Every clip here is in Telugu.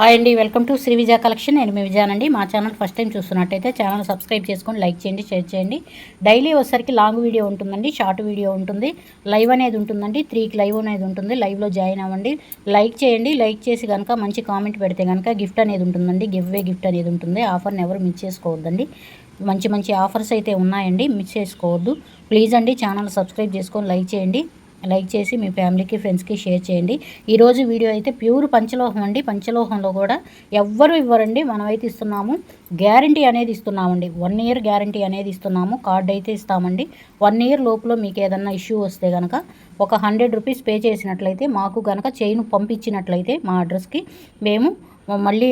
హాయ్ అండి, welcome to Shri Vijaya collection. నేను మీ విజయానండి. మా ఛానల్ ఫస్ట్ టైం చూస్తున్నట్టయితే ఛానల్ సబ్స్క్రైబ్ చేసుకొని లైక్ చేయండి, షేర్ చేయండి. డైలీ వచ్చేసరికి లాంగ్ వీడియో ఉంటుందండి, షార్ట్ వీడియో ఉంటుంది, లైవ్ అనేది ఉంటుందండి. 3కి లైవ్ అనేది ఉంటుంది. లైవ్లో జాయిన్ అవ్వండి, లైక్ చేయండి. లైక్ చేసి కనుక మంచి కామెంట్ పెడితే కనుక గిఫ్ట్ అనేది ఉంటుందండి, గివ్ అవే గిఫ్ట్ అనేది ఉంటుంది. ఆఫర్ని ఎవరు మిస్ చేసుకోవద్దండి. మంచి మంచి ఆఫర్స్ అయితే ఉన్నాయండి, మిస్ చేసుకోవద్దు ప్లీజ్ అండి. ఛానల్ సబ్స్క్రైబ్ చేసుకొని లైక్ చేయండి, లైక్ చేసి మీ ఫ్యామిలీకి ఫ్రెండ్స్కి షేర్ చేయండి. ఈరోజు వీడియో అయితే ప్యూర్ పంచలోహం అండి. పంచలోహంలో కూడా ఎవ్వరు ఇవ్వరండి, మనమైతే ఇస్తున్నాము. గ్యారంటీ అనేది ఇస్తున్నామండి, 1 ఇయర్ గ్యారంటీ అనేది ఇస్తున్నాము. కార్డు అయితే ఇస్తామండి. 1 ఇయర్ లోపల మీకు ఏదన్నా ఇష్యూ వస్తే కనుక ఒక 100 రూపీస్ పే చేసినట్లయితే మాకు కనుక చైన్ పంపించినట్లయితే మా అడ్రస్కి మేము మళ్ళీ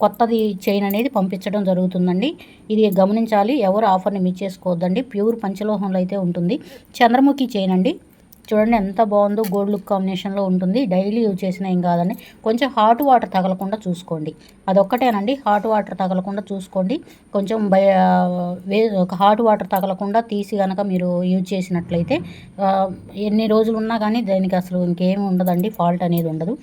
కొత్తది చైన్ అనేది పంపించడం జరుగుతుందండి. ఇది గమనించాలి, ఎవరు ఆఫర్ని మిస్ చేసుకోవద్దండి. ప్యూర్ పంచలోహంలో అయితే ఉంటుంది. చంద్రముఖి చైన్ అండి, చూడండి ఎంత బాగుందో. గోల్డ్ లుక్ కాంబినేషన్లో ఉంటుంది. డైలీ యూజ్ చేసిన ఏం కాదండి. కొంచెం హాట్ వాటర్ తగలకుండా చూసుకోండి, అదొక్కటేనండి. హాట్ వాటర్ తగలకుండా చూసుకోండి. కొంచెం ఒక హాట్ వాటర్ తగలకుండా తీసి కనుక మీరు యూజ్ చేసినట్లయితే ఎన్ని రోజులు ఉన్నా కానీ దానికి అసలు ఇంకేమి ఉండదండి, ఫాల్ట్ అనేది ఉండదు.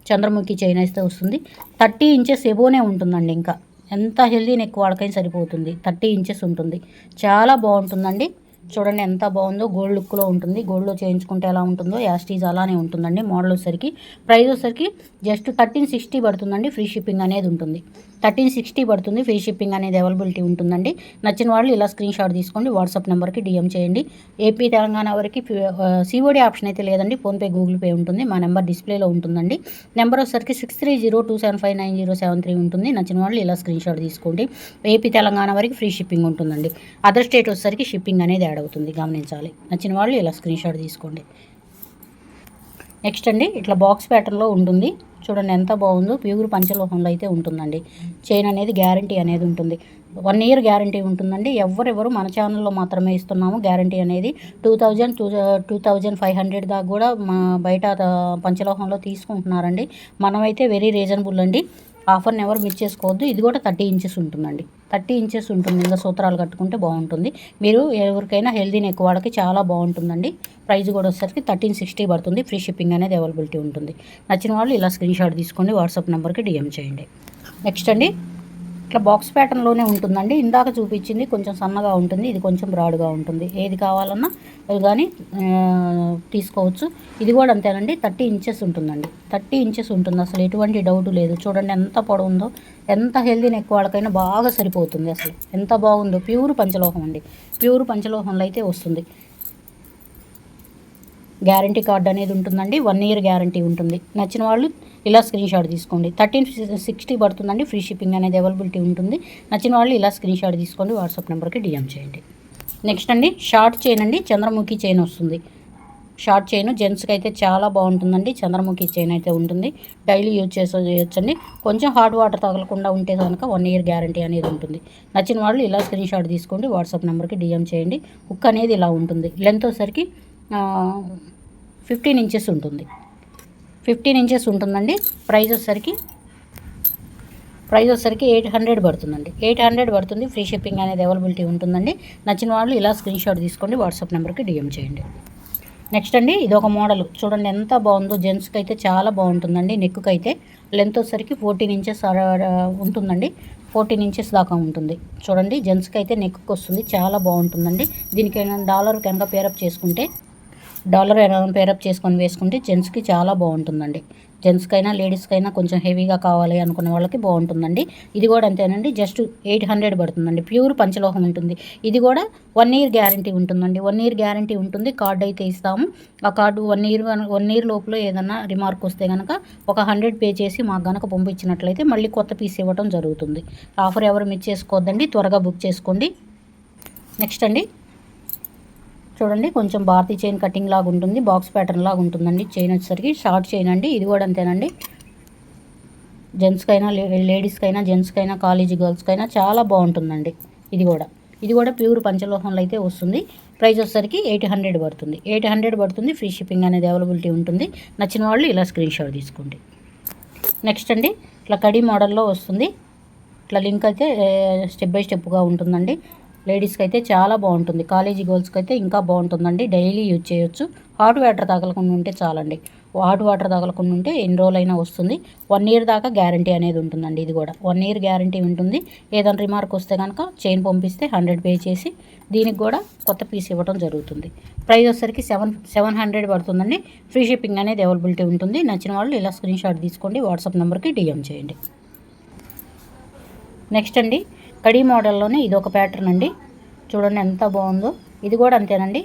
చంద్రముఖి చైన్ అయితే వస్తుంది. 30 ఇంచెస్ ఎబోనే ఉంటుందండి. ఇంకా ఎంత హెల్దీ నెక్ వాళ్ళకైనా సరిపోతుంది. 30 ఇంచెస్ ఉంటుంది, చాలా బాగుంటుందండి. చూడండి ఎంత బాగుందో. గోల్డ్ లుక్లో ఉంటుంది. గోల్డ్లో చేయించుకుంటే ఎలా ఉంటుందో యాస్టీజ్ అలానే ఉంటుందండి. మోడల్ వచ్చేసరికి ప్రైస్ వచ్చేసరికి జస్ట్ 1360 పడుతుందండి. ఫ్రీ షిప్పింగ్ అనేది ఉంటుంది. 1360 పడుతుంది. ఫ్రీ షిప్పింగ్ అనేది అవైలబిలిటీ ఉంటుందండి. నచ్చిన వాళ్ళు ఇలా స్క్రీన్ షాట్ తీసుకోండి, వాట్సాప్ నెంబర్కి డిఎం చేయండి. ఏపీ తెలంగాణ వరకు సిఓడి ఆప్షన్ అయితే లేదండి. ఫోన్పే గూగుల్ పే ఉంటుంది. మా నెంబర్ డిస్ప్లేలో ఉంటుందండి. నెంబర్ వచ్చేసరికి 6302759073 ఉంటుంది. నచ్చిన వాళ్ళు ఇలా స్క్రీన్ షాట్ తీసుకోండి. ఏపీ తెలంగాణ వరకు ఫ్రీ షిప్పింగ్ ఉంటుందండి. అదర్ స్టేట్ వచ్చేసరికి షిప్పింగ్ అనేది యాడ్ అవుతుంది, గమనించాలి. నచ్చిన వాళ్ళు ఇలా స్క్రీన్ షాట్ తీసుకోండి. నెక్స్ట్ అండి, ఇట్లా బాక్స్ ప్యాటర్న్లో ఉంటుంది. చూడండి ఎంత బాగుందో. ప్యూర్ పంచలోహంలో అయితే ఉంటుందండి. చైన్ అనేది గ్యారంటీ అనేది ఉంటుంది. 1 ఇయర్ గ్యారంటీ ఉంటుందండి. ఎవరెవరు మన ఛానల్లో మాత్రమే ఇస్తున్నాము గ్యారంటీ అనేది. 2500 దాకా కూడా మా బయట పంచలోహంలో తీసుకుంటున్నారండి. మనమైతే వెరీ రీజనబుల్ అండి. ఆఫర్ని ఎవరు మిస్ చేసుకోవద్దు. ఇది కూడా 30 ఇంచెస్ ఉంటుందండి. 30 ఇంచెస్ ఉంటుంది. ఇంకా సూత్రాలు కట్టుకుంటే బాగుంటుంది. మీరు ఎవరికైనా హెల్దీ నెక్ వాళ్ళకి చాలా బాగుంటుందండి. ప్రైస్ కూడా వచ్చేసరికి 1360 పడుతుంది. ఫ్రీ షిప్పింగ్ అనేది అవైలబిలిటీ ఉంటుంది. నచ్చిన వాళ్ళు ఇలా స్క్రీన్ షాట్ తీసుకోండి, వాట్సాప్ నెంబర్కి డిఎం చేయండి. నెక్స్ట్ అండి, ఇట్లా బాక్స్ ప్యాటర్న్లోనే ఉంటుందండి. ఇందాక చూపించింది కొంచెం సన్నగా ఉంటుంది, ఇది కొంచెం బ్రాడ్గా ఉంటుంది. ఏది కావాలన్నా కానీ తీసుకోవచ్చు. ఇది కూడా అంతేనండి. 30 ఇంచెస్ ఉంటుందండి. 30 ఇంచెస్ ఉంటుంది, అసలు ఎటువంటి డౌట్ లేదు. చూడండి ఎంత పొడవు ఉందో. ఎంత హెల్దీ నెక్ వాళ్ళకైనా బాగా సరిపోతుంది. అసలు ఎంత బాగుందో. ప్యూర్ పంచలోహం అండి. ప్యూర్ పంచలోహంలో అయితే వస్తుంది. గ్యారంటీ కార్డు అనేది ఉంటుందండి. 1 ఇయర్ గ్యారంటీ ఉంటుంది. నచ్చిన వాళ్ళు ఇలా స్క్రీన్ షాట్ తీసుకోండి. 1360 పడుతుందండి. ఫ్రీ షిప్పింగ్ అనేది అవైలబిలిటీ ఉంటుంది. నచ్చిన వాళ్ళు ఇలా స్క్రీన్ షాట్ తీసుకోండి, వాట్సాప్ నెంబర్కి డిఎం చేయండి. నెక్స్ట్ అండి, షార్ట్ చైన్ అండి. చంద్రముఖి చైన్ వస్తుంది. షార్ట్ చైన్ జెంట్స్కి అయితే చాలా బాగుంటుందండి. చంద్రముఖి చైన్ అయితే ఉంటుంది. డైలీ యూజ్ చేయొచ్చండి. కొంచెం హాట్ వాటర్ తగలకుండా ఉంటే కనుక 1 ఇయర్ గ్యారంటీ అనేది ఉంటుంది. నచ్చిన వాళ్ళు ఇలా స్క్రీన్ షాట్ తీసుకోండి, వాట్సాప్ నెంబర్కి డిఎం చేయండి. హుక్ అనేది ఇలా ఉంటుంది. లెంత్ వచ్చేసరికి 15 ఇంచెస్ ఉంటుంది. 15 ఇంచెస్ ఉంటుందండి. ప్రైస్ వచ్చేసరికి 800 పడుతుందండి. 800 పడుతుంది. ఫ్రీ షిప్పింగ్ అనేది అవైలబిలిటీ ఉంటుందండి. నచ్చిన వాళ్ళు ఇలా స్క్రీన్ షాట్ తీసుకోండి, వాట్సాప్ నెంబర్కి డిఎం చేయండి. నెక్స్ట్ అండి, ఇది ఒక మోడల్. చూడండి ఎంత బాగుందో. జెంట్స్కి అయితే చాలా బాగుంటుందండి. నెక్కి అయితే లెంత్ వచ్చేసరికి 14 ఇంచెస్ ఉంటుందండి. 14 ఇంచెస్ దాకా ఉంటుంది. చూడండి జెంట్స్కి అయితే నెక్కి వస్తుంది, చాలా బాగుంటుందండి. దీనికి డాలర్ కనుక పేరప్ చేసుకుంటే పేరప్ చేసుకొని వేసుకుంటే జెంట్స్కి చాలా బాగుంటుందండి. జెంట్స్కైనా లేడీస్కైనా కొంచెం హెవీగా కావాలి అనుకున్న వాళ్ళకి బాగుంటుందండి. ఇది కూడా అంతేనండి. జస్ట్ 800 పడుతుందండి. ప్యూర్ పంచలోహం ఉంటుంది. ఇది కూడా 1 ఇయర్ గ్యారంటీ ఉంటుందండి. 1 ఇయర్ గ్యారంటీ ఉంటుంది. కార్డు అయితే ఇస్తాము. ఆ కార్డు 1 ఇయర్ లోపల ఏదన్నా రిమార్క్ వస్తే కనుక ఒక 100 పే చేసి మాకు కనుక పంపించినట్లయితే మళ్ళీ కొత్త పీస్ ఇవ్వడం జరుగుతుంది. ఆఫర్ ఎవరు మిస్ చేసుకోవద్దండి, త్వరగా బుక్ చేసుకోండి. నెక్స్ట్ అండి, చూడండి కొంచెం భారతీ చైన్ కటింగ్ లాగా ఉంటుంది. బాక్స్ ప్యాటర్న్ లాగా ఉంటుందండి. చైన్ వచ్చేసరికి షార్ట్ చైన్ అండి. ఇది కూడా అంతేనండి. జెంట్స్కైనా లేడీస్కైనా జెంట్స్కైనా కాలేజీ గర్ల్స్కైనా చాలా బాగుంటుందండి. ఇది కూడా ప్యూర్ పంచలోహంలో అయితే వస్తుంది. ప్రైస్ వచ్చేసరికి 800 పడుతుంది. 800 పడుతుంది. ఫ్రీ షిప్పింగ్ అనేది అవైలబిలిటీ ఉంటుంది. నచ్చిన వాళ్ళు ఇలా స్క్రీన్ షాట్ తీసుకోండి. నెక్స్ట్ అండి, ఇట్లా కడీ మోడల్లో వస్తుంది. ఇట్లా లింక్ అయితే స్టెప్ బై స్టెప్గా ఉంటుందండి. లేడీస్కి అయితే చాలా బాగుంటుంది. కాలేజీ గర్ల్స్కి అయితే ఇంకా బాగుంటుందండి. డైలీ యూజ్ చేయొచ్చు. హాట్ వాటర్ తగలకుండా ఉంటే చాలండి. హాట్ వాటర్ తగలకుండా ఉంటే ఎన్ని రోజులైనా వస్తుంది. 1 ఇయర్ దాకా గ్యారంటీ అనేది ఉంటుందండి. ఇది కూడా 1 ఇయర్ గ్యారంటీ ఉంటుంది. ఏదైనా రిమార్క్ వస్తే కనుక చైన్ పంపిస్తే 100 పే చేసి దీనికి కూడా కొత్త పీస్ ఇవ్వడం జరుగుతుంది. ప్రైస్ వచ్చేసరికి 700 పడుతుందండి. ఫ్రీ షిప్పింగ్ అనేది అవైలబిలిటీ ఉంటుంది. నచ్చిన వాళ్ళు ఇలా స్క్రీన్ షాట్ తీసుకోండి, వాట్సాప్ నెంబర్కి డిఎం చేయండి. నెక్స్ట్ అండి, కడీ మోడల్లోనే ఇది ఒక ప్యాటర్న్ అండి. చూడండి ఎంత బాగుందో. ఇది కూడా అంతేనండి.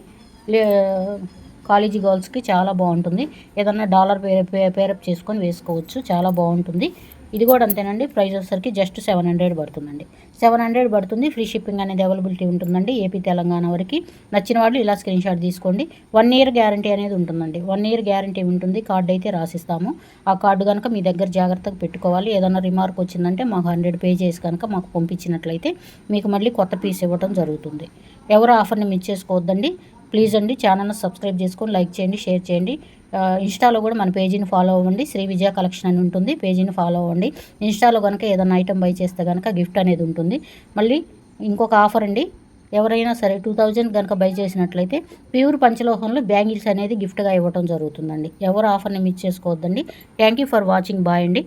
కాలేజీ గర్ల్స్కి చాలా బాగుంటుంది. ఏదన్నా డాలర్ పేరప్ చేసుకొని వేసుకోవచ్చు. చాలా బాగుంటుంది. ఇది కూడా అంతేనండి. ప్రైస్ వచ్చేసరికి జస్ట్ 700 పడుతుందండి. 700 పడుతుంది. ఫ్రీ షిప్పింగ్ అనేది అవైలబిలిటీ ఉంటుందండి ఏపీ తెలంగాణ వరకు. నచ్చిన వాళ్ళు ఇలా స్క్రీన్ షాట్ తీసుకోండి. 1 ఇయర్ గ్యారంటీ అనేది ఉంటుందండి. 1 ఇయర్ గ్యారంటీ ఉంటుంది. కార్డు అయితే రాసిస్తాము. ఆ కార్డు కనుక మీ దగ్గర జాగ్రత్తగా పెట్టుకోవాలి. ఏదైనా రిమార్క్ వచ్చిందంటే మాకు 100 పే చేసి కనుక మాకు పంపించినట్లయితే మీకు మళ్ళీ కొత్త పీస్ ఇవ్వడం జరుగుతుంది. ఎవరు ఆఫర్ని మిస్ చేసుకోవద్దండి. ప్లీజ్ అండి, ఛానల్ని సబ్స్క్రైబ్ చేసుకొని లైక్ చేయండి, షేర్ చేయండి. ఇన్స్టాలో కూడా మన పేజీని ఫాలో అవ్వండి. శ్రీ విజయ కలెక్షన్ అని ఉంటుంది. పేజీని ఫాలో అవ్వండి. ఇన్స్టాలో కనుక ఏదైనా ఐటమ్ బై చేస్తే కనుక గిఫ్ట్ అనేది ఉంటుంది. మళ్ళీ ఇంకొక ఆఫర్ అండి. ఎవరైనా సరే 2000 కనుక బై చేసినట్లయితే ప్యూర్ పంచలోహంలో బ్యాంగిల్స్ అనేది గిఫ్ట్గా ఇవ్వడం జరుగుతుందండి. ఎవరు ఆఫర్ని మిస్ చేసుకోవద్దండి. Thank you for watching. Bye అండి.